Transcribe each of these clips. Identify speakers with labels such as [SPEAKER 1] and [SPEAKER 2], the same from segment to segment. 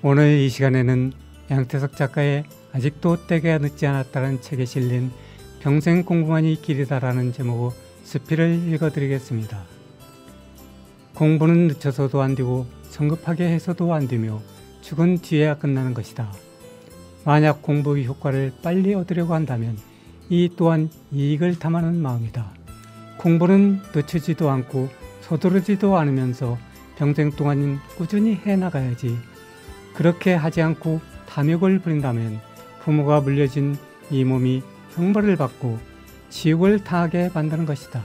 [SPEAKER 1] 오늘 이 시간에는 양태석 작가의 아직도 때가 늦지 않았다는 책에 실린 평생 공부만이 길이다라는 제목의 수필을 읽어드리겠습니다. 공부는 늦춰서도 안 되고 성급하게 해서도 안 되며 죽은 뒤에야 끝나는 것이다. 만약 공부의 효과를 빨리 얻으려고 한다면 이 또한 이익을 담아는 마음이다. 공부는 늦추지도 않고 서두르지도 않으면서 평생 동안 꾸준히 해나가야지. 그렇게 하지 않고 탐욕을 부린다면 부모가 물려진 이 몸이 형벌을 받고 지옥을 당하게 만드는 것이다.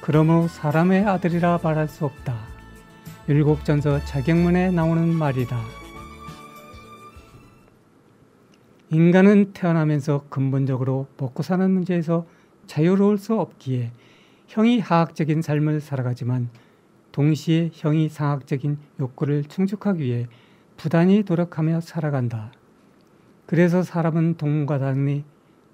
[SPEAKER 1] 그러므로 사람의 아들이라 말할 수 없다. 율곡전서 자격문에 나오는 말이다. 인간은 태어나면서 근본적으로 먹고 사는 문제에서 자유로울 수 없기에 형이 하학적인 삶을 살아가지만 동시에 형이 상학적인 욕구를 충족하기 위해 부단히 노력하며 살아간다. 그래서 사람은 동물과 달리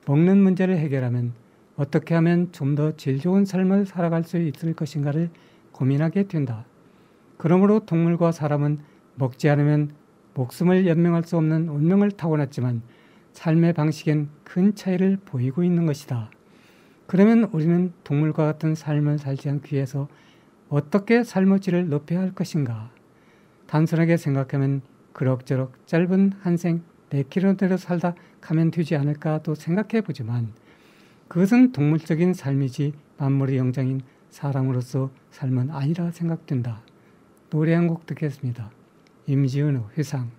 [SPEAKER 1] 먹는 문제를 해결하면 어떻게 하면 좀 더 질 좋은 삶을 살아갈 수 있을 것인가를 고민하게 된다. 그러므로 동물과 사람은 먹지 않으면 목숨을 연명할 수 없는 운명을 타고났지만 삶의 방식엔 큰 차이를 보이고 있는 것이다. 그러면 우리는 동물과 같은 삶을 살지 않기 위해서 어떻게 삶의 질을 높여야 할 것인가? 단순하게 생각하면 그럭저럭 짧은 한 생 내 키로대로 살다 가면 되지 않을까도 생각해 보지만 그것은 동물적인 삶이지 만물의 영장인 사람으로서 삶은 아니라 생각된다. 노래 한 곡 듣겠습니다. 임지은의 회상.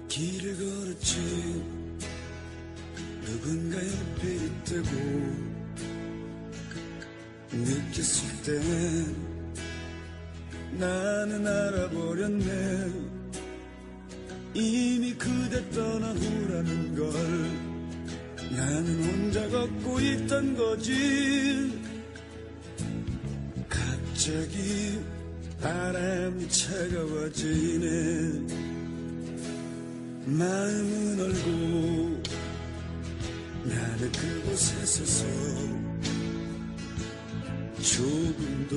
[SPEAKER 2] 길을 걸었지 누군가 옆에 있다고 느꼈을 때 나는 알아버렸네. 이미 그대 떠난 후라는 걸 나는 혼자 걷고 있던 거지. 갑자기 바람이 차가워지네. 마음은 얼고 나는 그곳에 서서 조금도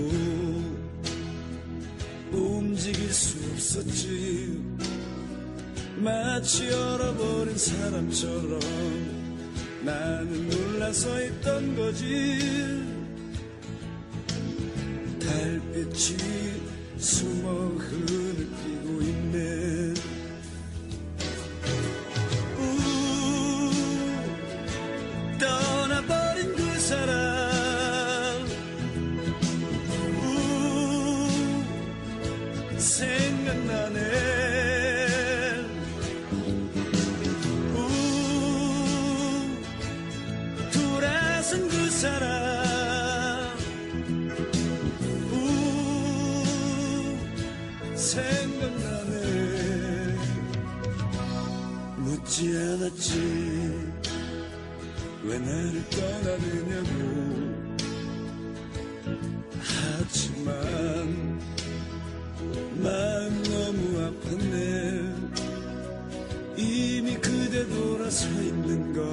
[SPEAKER 2] 움직일 수 없었지. 마치 얼어버린 사람처럼 나는 놀라서 있던 거지. 달빛이 숨어 흐느끼고 있네. 떠나버린 그 사람 생각나네. 돌아선 그 사람 생각나네. 묻지 않았지 왜 나를 떠나느냐고. 하지만 마음 너무 아팠네. 이미 그대 돌아서 있는 걸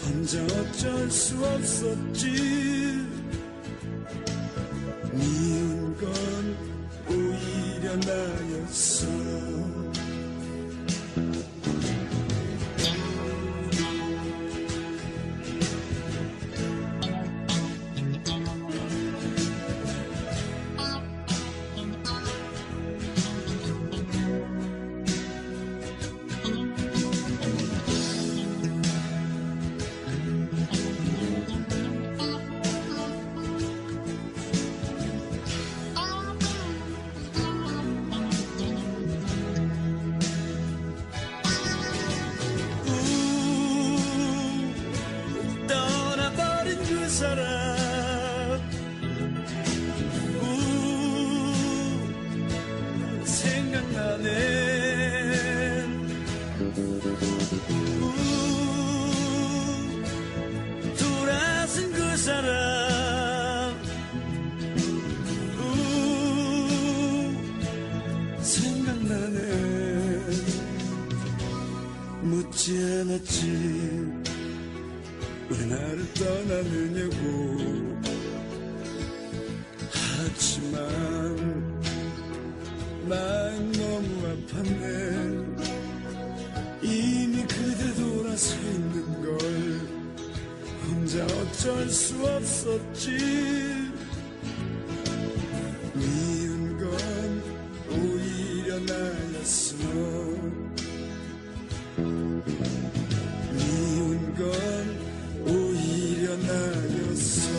[SPEAKER 2] 혼자 어쩔 수 없었지. 미운 건 오히려 나였어. 괜찮았지 왜 나를 떠나느냐고. 하지만 난 너무 아팠네. 이미 그대 돌아서 있는 걸 혼자 어쩔 수 없었지. 미운 건 오히려 나였어. 미운 건 오히려 나였어.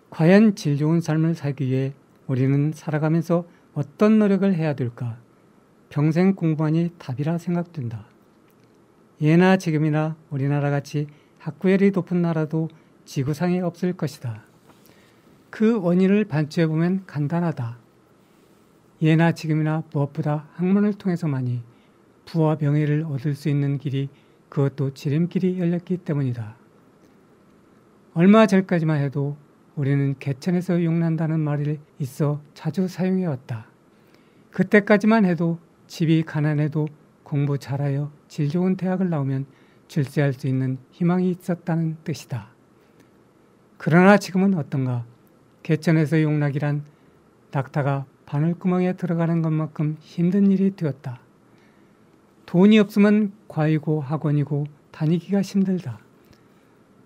[SPEAKER 1] 과연 질 좋은 삶을 살기 위해 우리는 살아가면서 어떤 노력을 해야 될까? 평생 공부하니 답이라 생각된다. 예나 지금이나 우리나라같이 학구열이 높은 나라도 지구상에 없을 것이다. 그 원인을 반추해보면 간단하다. 예나 지금이나 무엇보다 학문을 통해서만이 부와 명예를 얻을 수 있는 길이, 그것도 지름길이 열렸기 때문이다. 얼마 전까지만 해도 우리는 개천에서 용난다는 말이 있어 자주 사용해왔다. 그때까지만 해도 집이 가난해도 공부 잘하여 질 좋은 대학을 나오면 출세할 수 있는 희망이 있었다는 뜻이다. 그러나 지금은 어떤가? 개천에서 용락이란 낙타가 바늘구멍에 들어가는 것만큼 힘든 일이 되었다. 돈이 없으면 과이고 학원이고 다니기가 힘들다.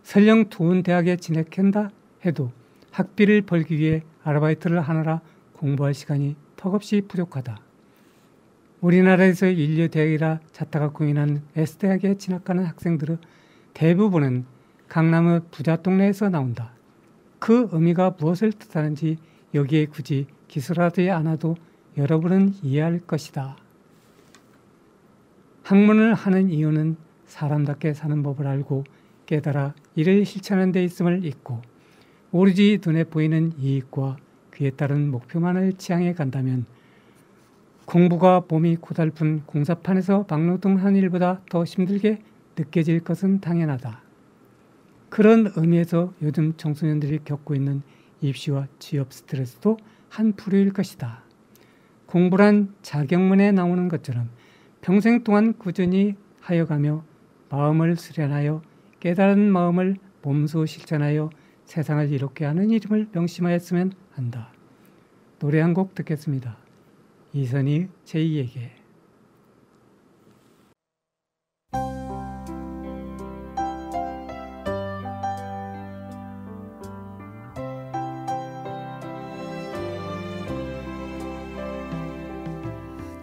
[SPEAKER 1] 설령 좋은 대학에 진학한다 해도 학비를 벌기 위해 아르바이트를 하느라 공부할 시간이 턱없이 부족하다. 우리나라에서 인류대학이라 자타가 공인한 S대학에 진학하는 학생들의 대부분은 강남의 부자 동네에서 나온다. 그 의미가 무엇을 뜻하는지 여기에 굳이 기술하지 않아도 여러분은 이해할 것이다. 학문을 하는 이유는 사람답게 사는 법을 알고 깨달아 이를 실천하는 데 있음을 잊고 오로지 눈에 보이는 이익과 그에 따른 목표만을 지향해 간다면 공부가 몸이 고달픈 공사판에서 막노동하는 일보다 더 힘들게 느껴질 것은 당연하다. 그런 의미에서 요즘 청소년들이 겪고 있는 입시와 취업 스트레스도 한 부류일 것이다. 공부란 자격문에 나오는 것처럼 평생 동안 꾸준히 하여가며 마음을 수련하여 깨달은 마음을 몸소 실천하여 세상을 이롭게 하는 이름을 명심하였으면 한다. 노래 한 곡 듣겠습니다. 이선희 제2에게.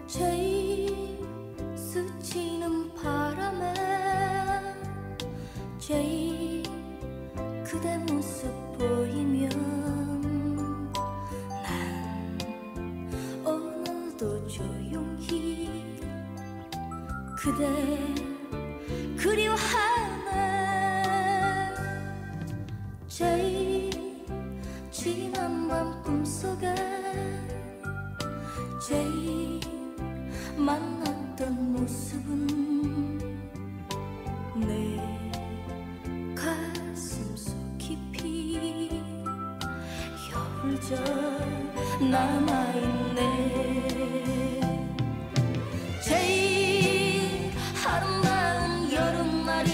[SPEAKER 3] 제일 스치는 바람에 제일 그대 모습 보이면 난 오늘도 조용히 그대 그리워하네. 제일 지난 밤 꿈속에 제일 만났던 모습은 내 가슴 속 깊이 겨울절 남아있네. 제일 아름다운 여름날이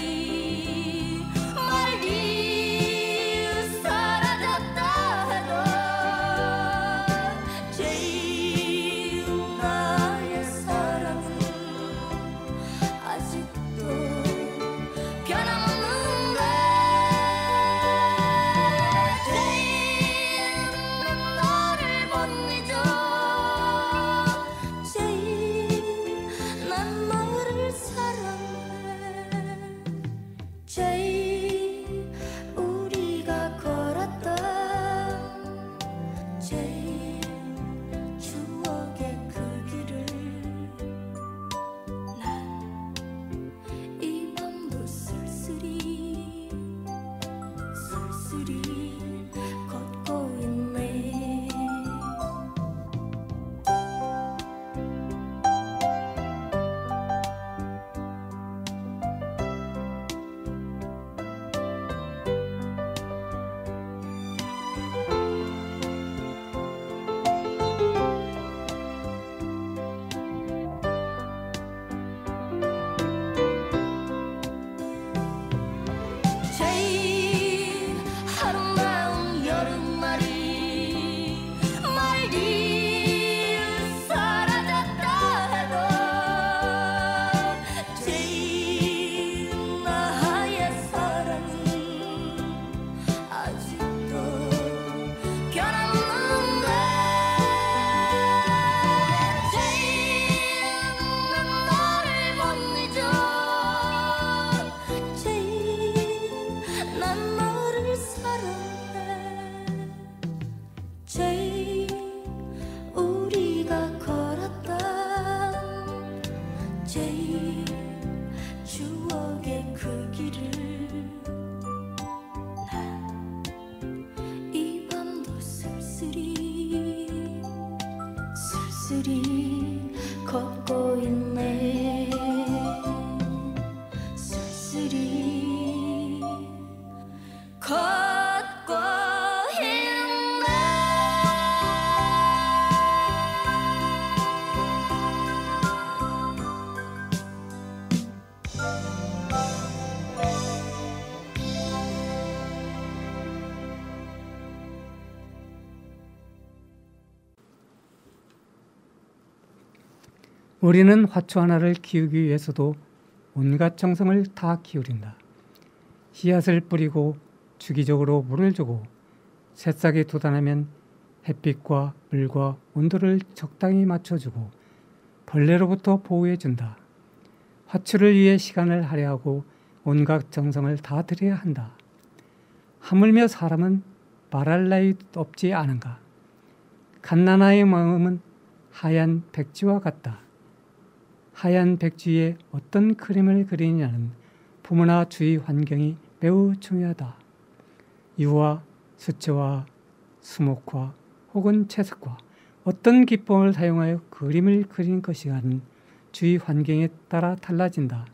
[SPEAKER 3] 멀리 사라졌다 해도 제일 나의 사랑은 아직도 것들이 걷고 있네.
[SPEAKER 1] 우리는 화초 하나를 키우기 위해서도 온갖 정성을 다 기울인다. 씨앗을 뿌리고 주기적으로 물을 주고 새싹이 돋아나면 햇빛과 물과 온도를 적당히 맞춰주고 벌레로부터 보호해준다. 화초를 위해 시간을 할애하고 온갖 정성을 다 들여야 한다. 하물며 사람은 말할 나위 없지 않은가. 갓난아의 마음은 하얀 백지와 같다. 하얀 백지에 어떤 그림을 그리느냐는 부모나 주위 환경이 매우 중요하다. 유화, 수채화, 수목화 혹은 채석화 어떤 기법을 사용하여 그림을 그린 것이냐는 주위 환경에 따라 달라진다.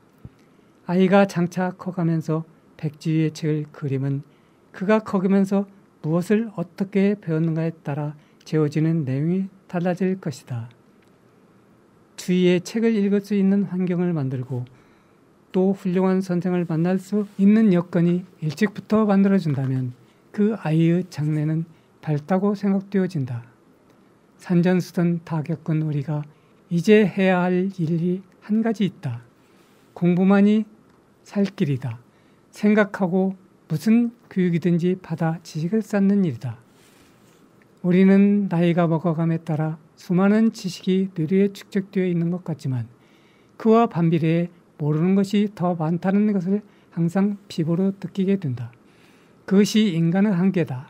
[SPEAKER 1] 아이가 장차 커가면서 백지 위의 책을 그리면 그가 커가면서 무엇을 어떻게 배웠는가에 따라 재워지는 내용이 달라질 것이다. 주위에 책을 읽을 수 있는 환경을 만들고 또 훌륭한 선생을 만날 수 있는 여건이 일찍부터 만들어준다면 그 아이의 장래는 밝다고 생각되어진다. 산전수전 다 겪은 우리가 이제 해야 할 일이 한 가지 있다. 공부만이 살 길이다. 생각하고 무슨 교육이든지 받아 지식을 쌓는 일이다. 우리는 나이가 먹어감에 따라 수많은 지식이 뇌리에 축적되어 있는 것 같지만 그와 반비례해 모르는 것이 더 많다는 것을 항상 피부로 느끼게 된다. 그것이 인간의 한계다.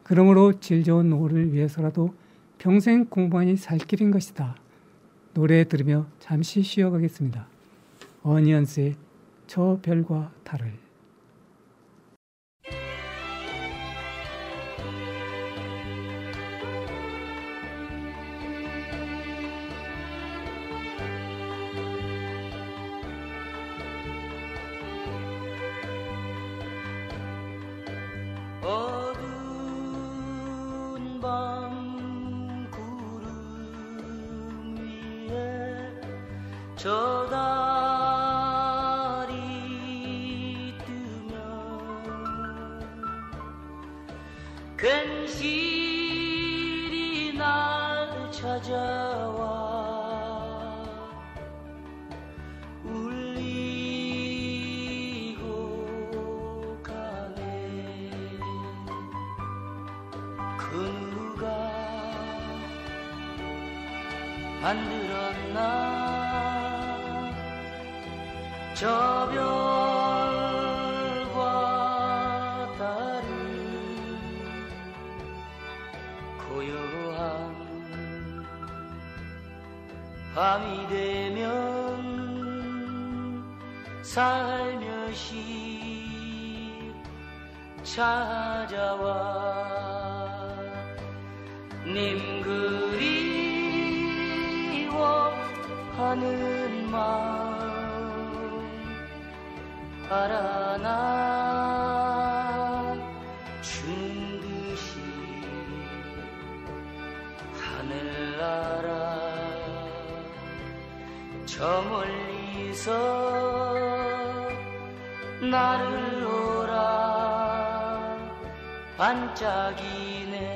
[SPEAKER 1] 그러므로 질 좋은 노후를 위해서라도 평생 공부만이 살 길인 것이다. 노래 들으며 잠시 쉬어가겠습니다. 어니언스의 저 별과 달을.
[SPEAKER 4] 어두운 밤 구름 위에 저 달이 뜨면 괜시리 날 찾아와 울리고 가네. 그 누가 만들었나 저 별과 달을 고요한 밤이 되면 살며시 찾아와 님 그리워하는 마음 알아나 준 듯이 하늘나라 저 멀리서 나를 오라 반짝이네.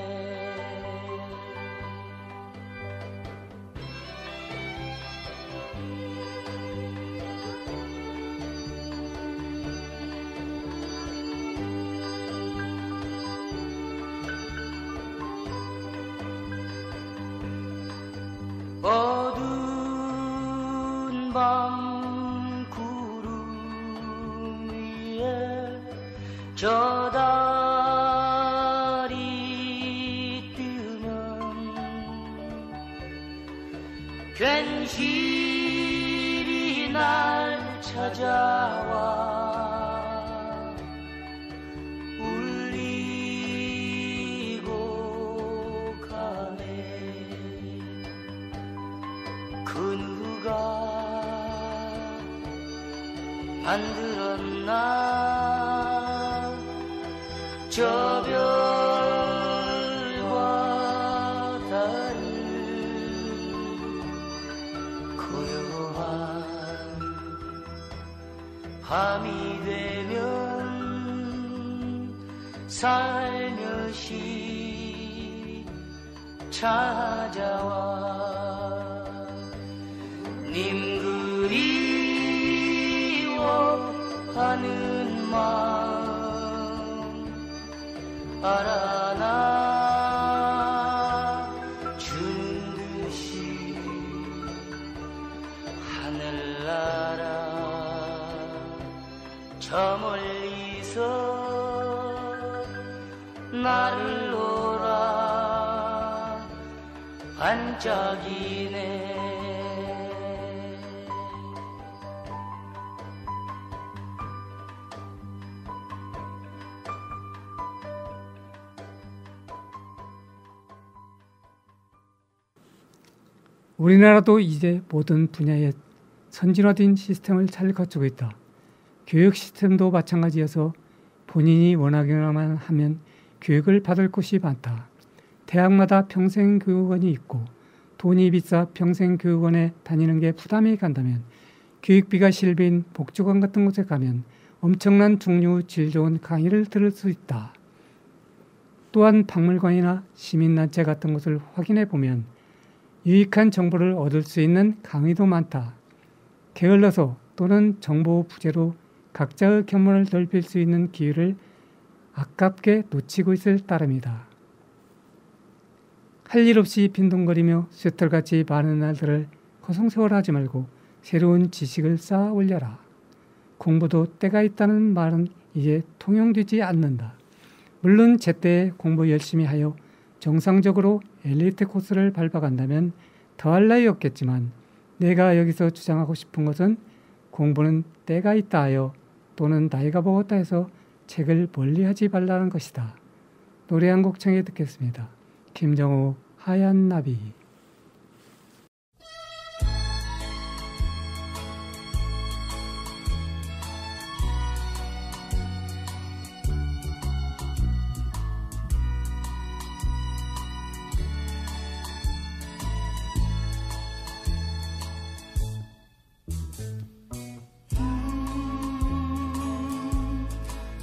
[SPEAKER 4] 어두운 밤 구름 위에 저 달이 뜨면 괜시리 날 찾아와 울리고 가네. 그 누가 안 들었나 저 별과 달을 고요한 밤이 되면 살며시 찾아와 님 그리워하는 마음 알아나 주는 듯이 하늘나라 저 멀리서 나를 오라 반짝이네
[SPEAKER 1] 우리나라도 이제 모든 분야에 선진화된 시스템을 잘 갖추고 있다. 교육 시스템도 마찬가지여서 본인이 원하기만 하면 교육을 받을 곳이 많다. 대학마다 평생교육원이 있고 돈이 비싸 평생교육원에 다니는 게 부담이 간다면 교육비가 실비인 복지관 같은 곳에 가면 엄청난 종류 질 좋은 강의를 들을 수 있다. 또한 박물관이나 시민단체 같은 곳을 확인해 보면 유익한 정보를 얻을 수 있는 강의도 많다. 게을러서 또는 정보 부재로 각자의 견문을 넓힐 수 있는 기회를 아깝게 놓치고 있을 따름이다. 할 일 없이 빈둥거리며 쇠털같이 많은 날들을 허송세월하지 말고 새로운 지식을 쌓아 올려라. 공부도 때가 있다는 말은 이제 통용되지 않는다. 물론 제때에 공부 열심히 하여 정상적으로 엘리트 코스를 밟아간다면 더할 나위 없겠지만 내가 여기서 주장하고 싶은 것은 공부는 때가 있다 하여 또는 나이가 먹었다 해서 책을 멀리하지 말라는 것이다. 노래 한 곡 청해 듣겠습니다. 김정호 하얀 나비.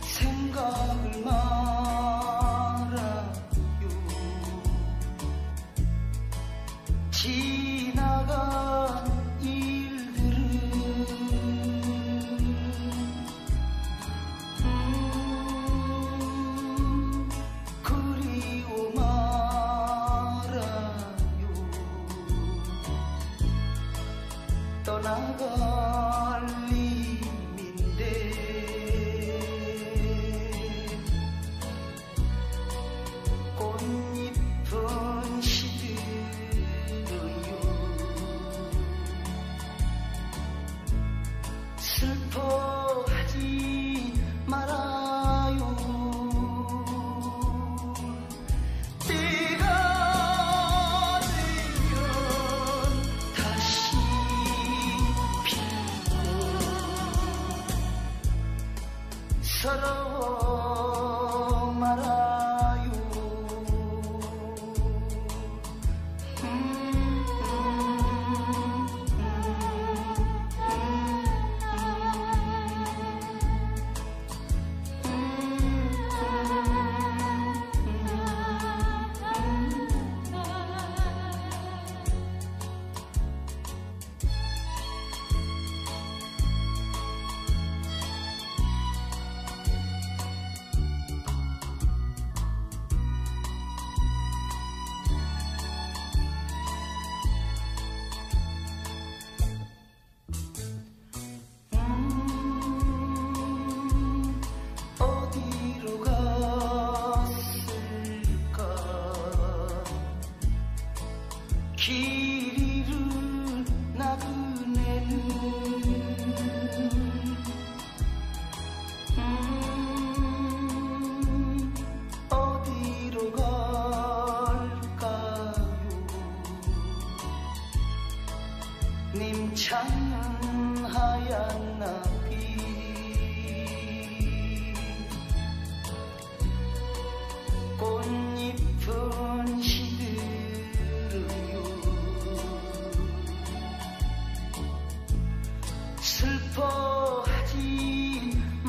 [SPEAKER 4] 생각을 말아요 지나간 일들은 그리워 말아요 떠나갈 님인데 꽃잎은 시들어요 슬퍼하지 말아요 때가 되면 다시 피고 서러워 말아요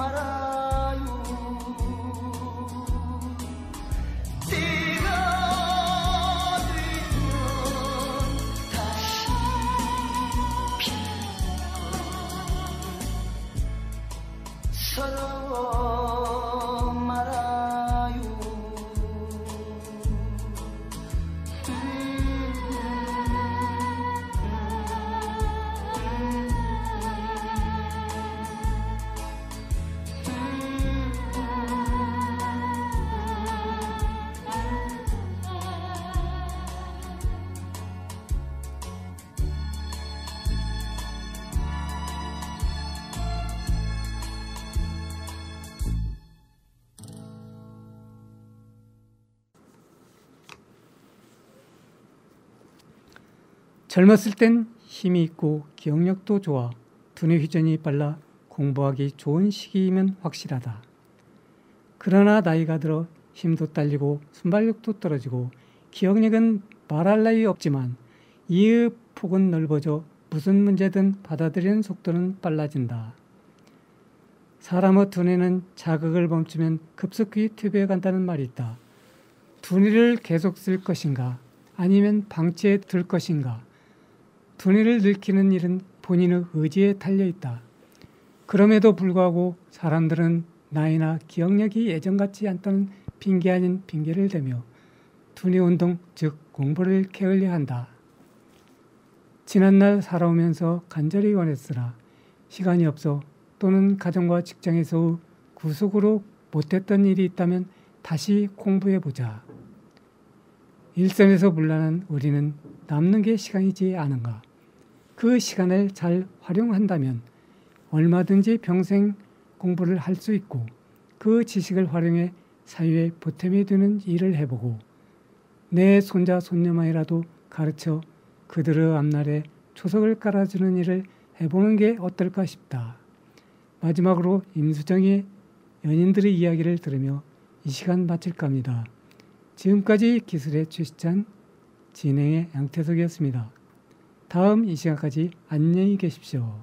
[SPEAKER 4] 말아요. 때가 되면 다시 서러워 말아요.
[SPEAKER 1] 젊었을 땐 힘이 있고 기억력도 좋아 두뇌 회전이 빨라 공부하기 좋은 시기이면 확실하다. 그러나 나이가 들어 힘도 딸리고 순발력도 떨어지고 기억력은 말할 나위 없지만 이해의 폭은 넓어져 무슨 문제든 받아들이는 속도는 빨라진다. 사람의 두뇌는 자극을 멈추면 급속히 퇴보해 간다는 말이 있다. 두뇌를 계속 쓸 것인가 아니면 방치해 둘 것인가. 두뇌를 늙히는 일은 본인의 의지에 달려있다. 그럼에도 불구하고 사람들은 나이나 기억력이 예전 같지 않다는 핑계 아닌 핑계를 대며 두뇌 운동, 즉 공부를 게을려 한다. 지난날 살아오면서 간절히 원했으나 시간이 없어 또는 가정과 직장에서 구속으로 못했던 일이 있다면 다시 공부해보자. 일선에서 물러난 우리는 남는 게 시간이지 않은가. 그 시간을 잘 활용한다면 얼마든지 평생 공부를 할 수 있고 그 지식을 활용해 사회에 보탬이 되는 일을 해보고 내 손자 손녀만이라도 가르쳐 그들의 앞날에 초석을 깔아주는 일을 해보는 게 어떨까 싶다. 마지막으로 임수정의 연인들의 이야기를 들으며 이 시간 마칠까 합니다. 지금까지 기술의 최시찬, 진행의 양태석이었습니다. 다음 이 시간까지 안녕히 계십시오.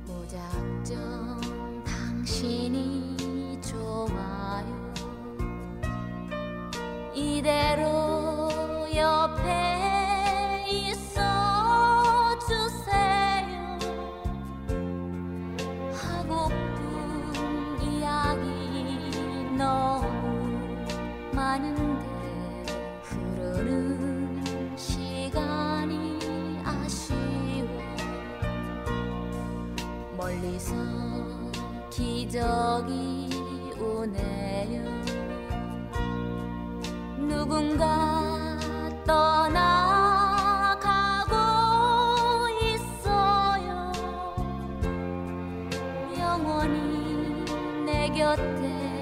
[SPEAKER 3] 무작정 당신이 좋아요. 이대로 옆에 있어 주세요. 하고픈 이야기 너무 많은데 흐르는 시간이 아쉬워. 멀리서 기적이 오네요. 누군가 떠나가고 있어요. 영원히 내 곁에